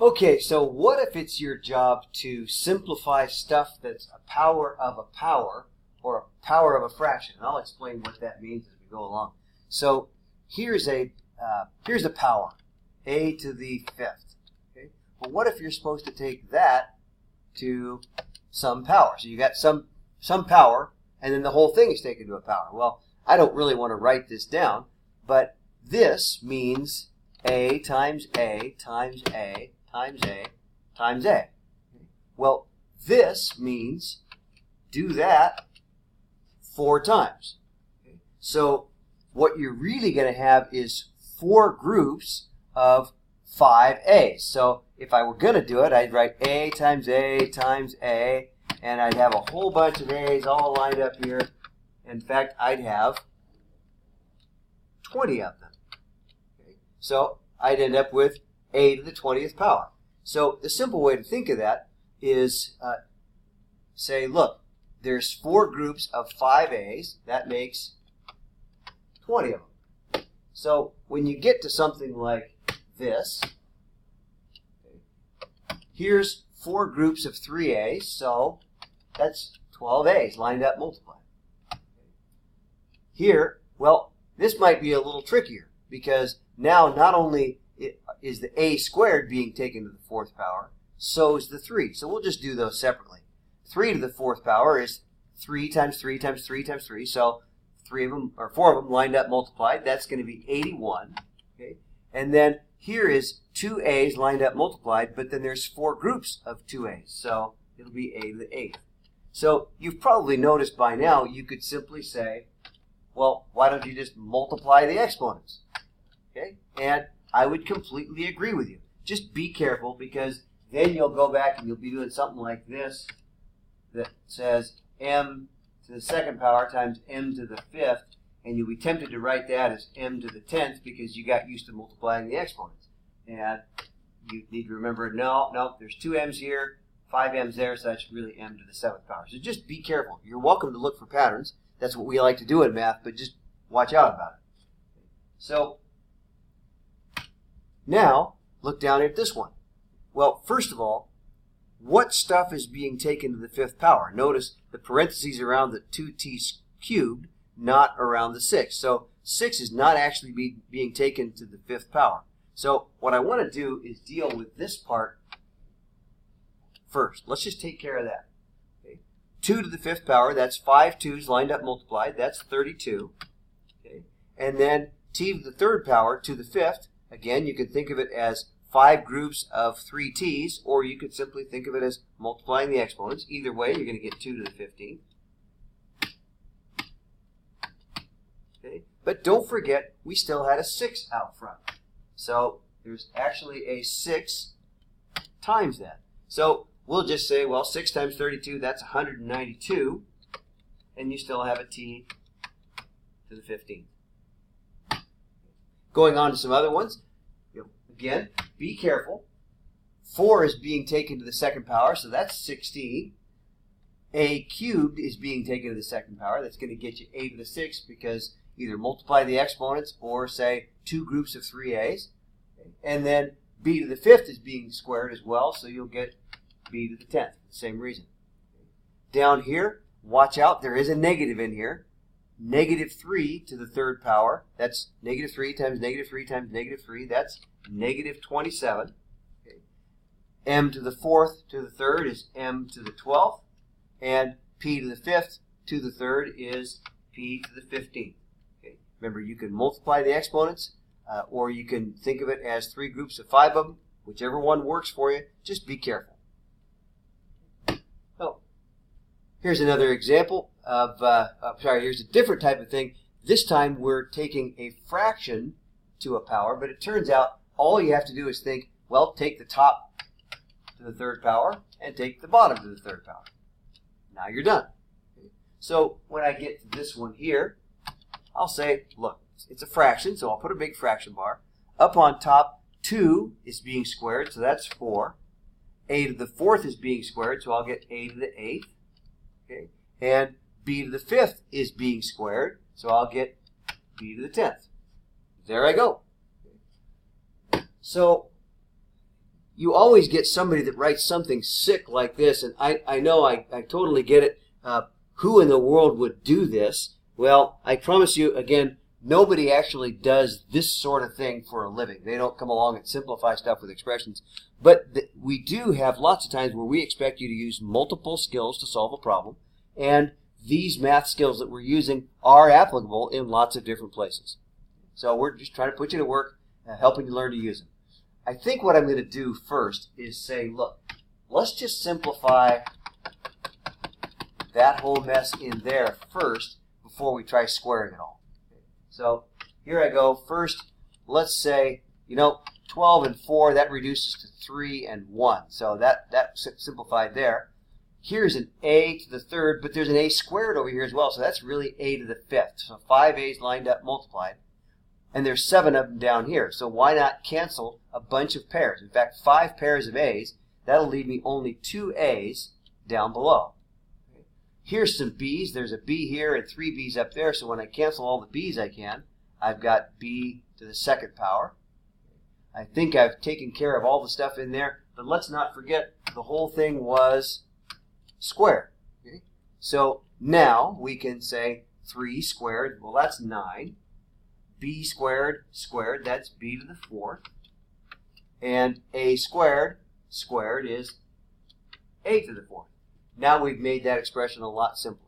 Okay, so what if it's your job to simplify stuff that's a power of a power or a power of a fraction? And I'll explain what that means as we go along. So here's a power, a to the fifth. Okay? Well, what if you're supposed to take that to some power? So you got some power, and then the whole thing is taken to a power. Well, I don't really want to write this down, but this means a times a times a times a times a. Well, this means do that 4 times. So what you're really going to have is 4 groups of 5 A's. So if I were going to do it, I'd write a times a times a, and I'd have a whole bunch of A's all lined up here. In fact, I'd have 20 of them. Okay? So I'd end up with a to the 20th power. So the simple way to think of that is say, look, there's 4 groups of 5 A's. That makes 20 of them. So when you get to something like this, here's 4 groups of 3 A's, so that's 12 A's lined up multiplied. Here, well, this might be a little trickier because now not only is the a squared being taken to the 4th power, so is the 3. So we'll just do those separately. 3 to the 4th power is 3 times 3 times 3 times 3, so 4 of them lined up multiplied. That's going to be 81. Okay? And then here is 2 A's lined up multiplied, but then there's 4 groups of 2 A's, so it'll be a to the 8th. So you've probably noticed by now you could simply say, well, why don't you just multiply the exponents? Okay? And I would completely agree with you. Just be careful because then you'll go back and you'll be doing something like this that says m to the 2nd power times m to the 5th, and you'll be tempted to write that as m to the 10th because you got used to multiplying the exponents. And you need to remember, no, there's 2 m's here, 5 m's there, so that's really m to the 7th power. So just be careful. You're welcome to look for patterns. That's what we like to do in math, but just watch out about it. So now, look down at this one. Well, first of all, what stuff is being taken to the 5th power? Notice the parentheses around the 2t cubed, not around the 6. So 6 is not actually being taken to the 5th power. So what I want to do is deal with this part first. Let's just take care of that. Okay. 2 to the 5th power, that's 5 2's lined up multiplied. That's 32. Okay. And then t to the 3rd power to the 5th, again, you can think of it as 5 groups of 3 t's, or you could simply think of it as multiplying the exponents. Either way, you're going to get 2 to the 15th. Okay. But don't forget, we still had a 6 out front. So there's actually a 6 times that. So we'll just say, well, 6 times 32, that's 192, and you still have a t to the 15th. Going on to some other ones. Again, be careful. 4 is being taken to the 2nd power, so that's 16. A cubed is being taken to the 2nd power. That's going to get you a to the 6th because either multiply the exponents or say 2 groups of 3 a's. And then b to the 5th is being squared as well, so you'll get b to the 10th. Same reason. Down here, watch out. There is a negative in here. Negative 3 to the 3rd power. That's negative 3 times negative 3 times negative 3. That's negative 27. Okay. M to the 4th to the 3rd is m to the 12th. And p to the 5th to the 3rd is p to the 15th. Okay. Remember, you can multiply the exponents, or you can think of it as 3 groups of 5 of them. Whichever one works for you, just be careful. Oh, here's another example of, here's a different type of thing. This time we're taking a fraction to a power, but it turns out all you have to do is think, well, take the top to the 3rd power and take the bottom to the 3rd power. Now you're done. So when I get to this one here, I'll say, look, it's a fraction, so I'll put a big fraction bar. Up on top, 2 is being squared, so that's 4. A to the 4th is being squared, so I'll get a to the 8th. Okay. And b to the 5th is being squared, so I'll get b to the 10th. There I go. So you always get somebody that writes something sick like this, and I know I totally get it. Who in the world would do this? Well, I promise you, again, nobody actually does this sort of thing for a living. They don't come along and simplify stuff with expressions. But we do have lots of times where we expect you to use multiple skills to solve a problem, and these math skills that we're using are applicable in lots of different places. So we're just trying to put you to work, helping you learn to use them. I think what I'm going to do first is say, look, let's just simplify that whole mess in there first before we try squaring it all. So here I go. First, let's say, 12 and 4, that reduces to 3 and 1. So that's simplified there. Here's an a to the third, but there's an a squared over here as well, so that's really a to the fifth. So 5 a's lined up, multiplied. And there's 7 of them down here. So why not cancel a bunch of pairs? In fact, 5 pairs of a's. That'll leave me only 2 a's down below. Here's some b's. There's a b here and 3 b's up there. So when I cancel all the b's I can, I've got b to the second power. I think I've taken care of all the stuff in there. But let's not forget the whole thing was squared. Okay? So now we can say 3 squared. Well, that's 9. B squared squared, that's b to the 4th. And a squared squared is a to the 4th. Now we've made that expression a lot simpler.